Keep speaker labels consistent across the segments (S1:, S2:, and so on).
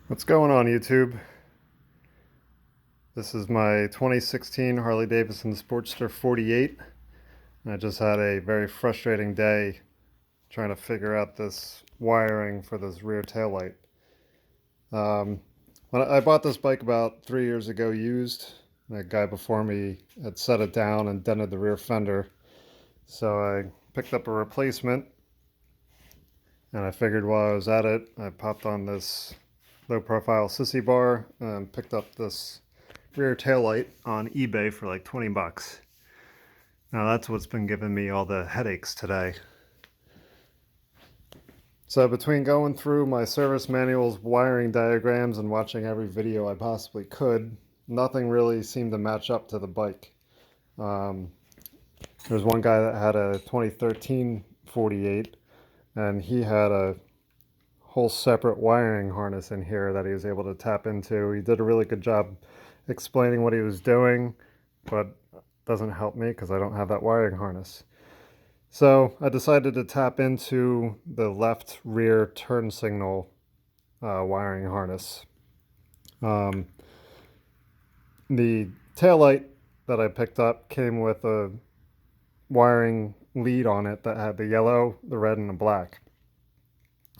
S1: What's going on, YouTube? This is my 2016 Harley Davidson Sportster 48. And I just had a very frustrating day trying to figure out this wiring for this rear taillight. Um, when I bought this bike about 3 years ago used, the guy before me had set it down and dented the rear fender. So I picked up a replacement, and I figured while I was at it, I popped on this low profile sissy bar and picked up this rear taillight on eBay for like 20 bucks. Now that's what's been giving me all the headaches today. So between going through my service manual's wiring diagrams and watching every video I possibly could, nothing really seemed to match up to the bike. There's one guy that had a 2013 48, and he had a whole separate wiring harness in here that he was able to tap into. He did a really good job explaining what he was doing, but doesn't help me because I don't have that wiring harness. So I decided to tap into the left rear turn signal wiring harness. The taillight that I picked up came with a wiring lead on it that had the yellow, the red, and the black.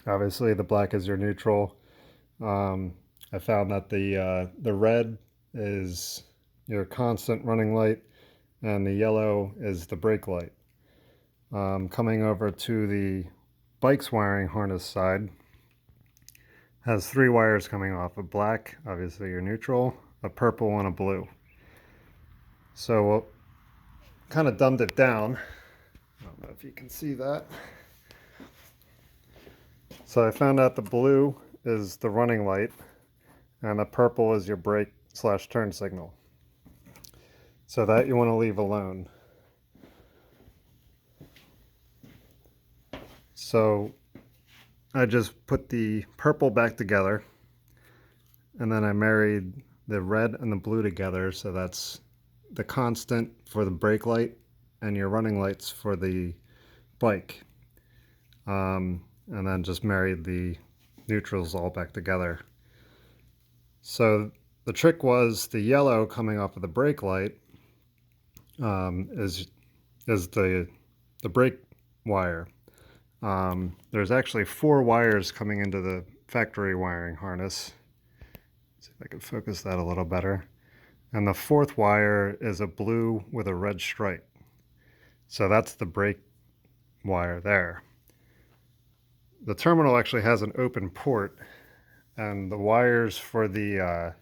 S1: Obviously, the black is your neutral. I found that the red is your constant running light, and the yellow is the brake light. Coming over to the bike's wiring harness side, has three wires coming off: a black, obviously your neutral, a purple, and a blue. So we'll kind of dumbed it down. I don't know if you can see that. So I found out the blue is the running light, and the purple is your brake / turn signal. So that you want to leave alone. So I just put the purple back together, and then I married the red and the blue together, so that's the constant for the brake light and your running lights for the bike. And then just married the neutrals all back together. So the trick was the yellow coming off of the brake light is the brake wire. There's actually 4 wires coming into the factory wiring harness. Let's see if I can focus that a little better. And the 4th wire is a blue with a red stripe. So that's the brake wire there. The terminal actually has an open port, and the wires for the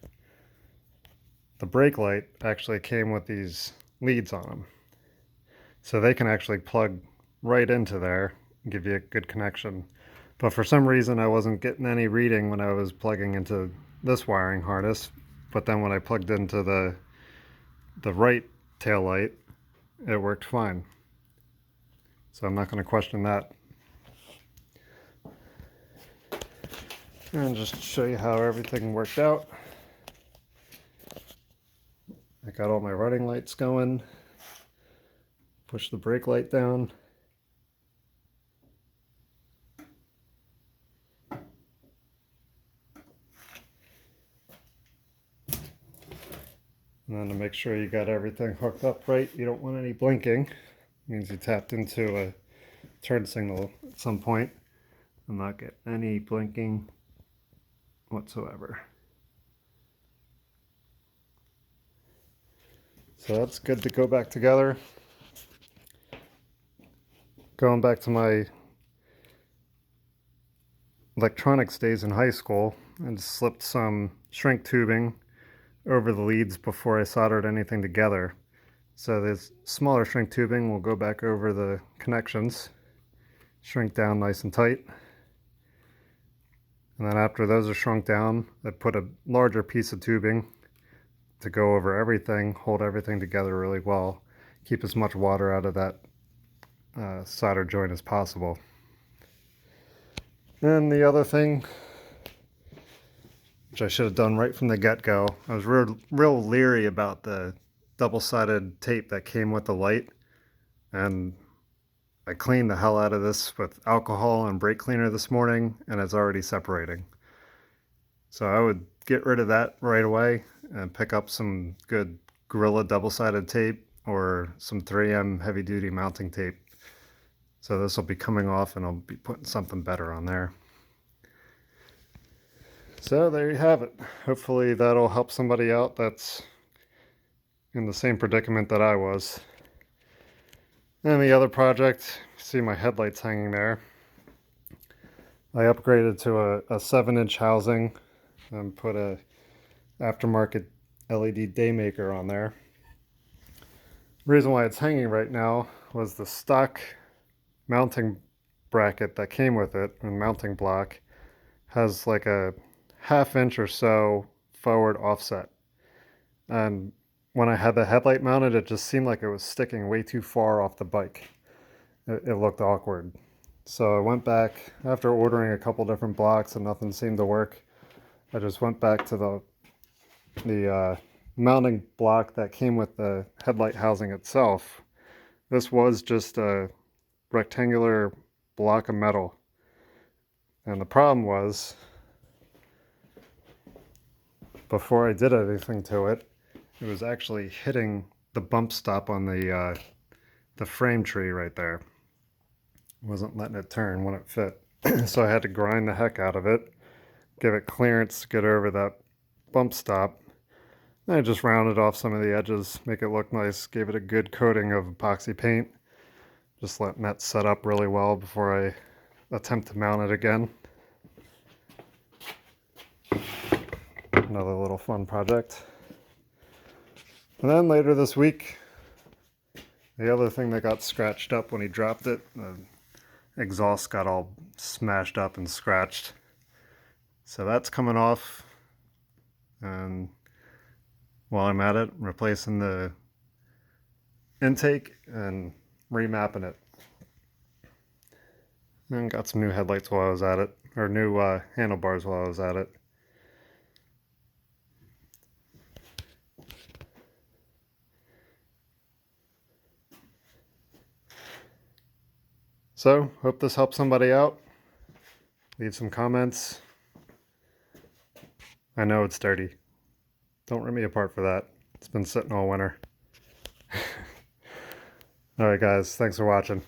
S1: brake light actually came with these leads on them. So they can actually plug right into there and give you a good connection. But for some reason I wasn't getting any reading when I was plugging into this wiring harness, but then when I plugged into the right tail light, it worked fine. So I'm not going to question that. And just show you how everything worked out. I got all my running lights going. Push the brake light down. And then to make sure you got everything hooked up right, you don't want any blinking. It means you tapped into a turn signal at some point and not get any blinking whatsoever. So that's good to go back together. Going back to my electronics days in high school, and slipped some shrink tubing over the leads before I soldered anything together. So this smaller shrink tubing will go back over the connections, shrink down nice and tight. And then after those are shrunk down, I put a larger piece of tubing to go over everything, hold everything together really well, keep as much water out of that solder joint as possible. And the other thing, which I should have done right from the get-go, I was real leery about the double-sided tape that came with the light, and I cleaned the hell out of this with alcohol and brake cleaner this morning, and it's already separating. So I would get rid of that right away and pick up some good Gorilla double-sided tape or some 3M heavy-duty mounting tape. So this will be coming off and I'll be putting something better on there. So there you have it. Hopefully that'll help somebody out that's in the same predicament that I was. And the other project, see my headlights hanging there. I upgraded to a 7-inch housing and put a aftermarket LED daymaker on there. The reason why it's hanging right now was the stock mounting bracket that came with it, and mounting block, has like a 1/2 inch or so forward offset. And when I had the headlight mounted, it just seemed like it was sticking way too far off the bike. It looked awkward. So I went back, after ordering a couple different blocks and nothing seemed to work, I just went back to the mounting block that came with the headlight housing itself. This was just a rectangular block of metal. And the problem was, before I did anything to it, it was actually hitting the bump stop on the frame tree right there. Wasn't letting it turn when it fit. So I had to grind the heck out of it, give it clearance to get over that bump stop. Then I just rounded off some of the edges, make it look nice, gave it a good coating of epoxy paint. Just letting that set up really well before I attempt to mount it again. Another little fun project. And then later this week, the other thing that got scratched up when he dropped it, the exhaust got all smashed up and scratched. So that's coming off. And while I'm at it, replacing the intake and remapping it. And got some new headlights while I was at it, or new handlebars while I was at it. So, hope this helps somebody out. Leave some comments. I know it's dirty. Don't rip me apart for that. It's been sitting all winter. Alright guys, thanks for watching.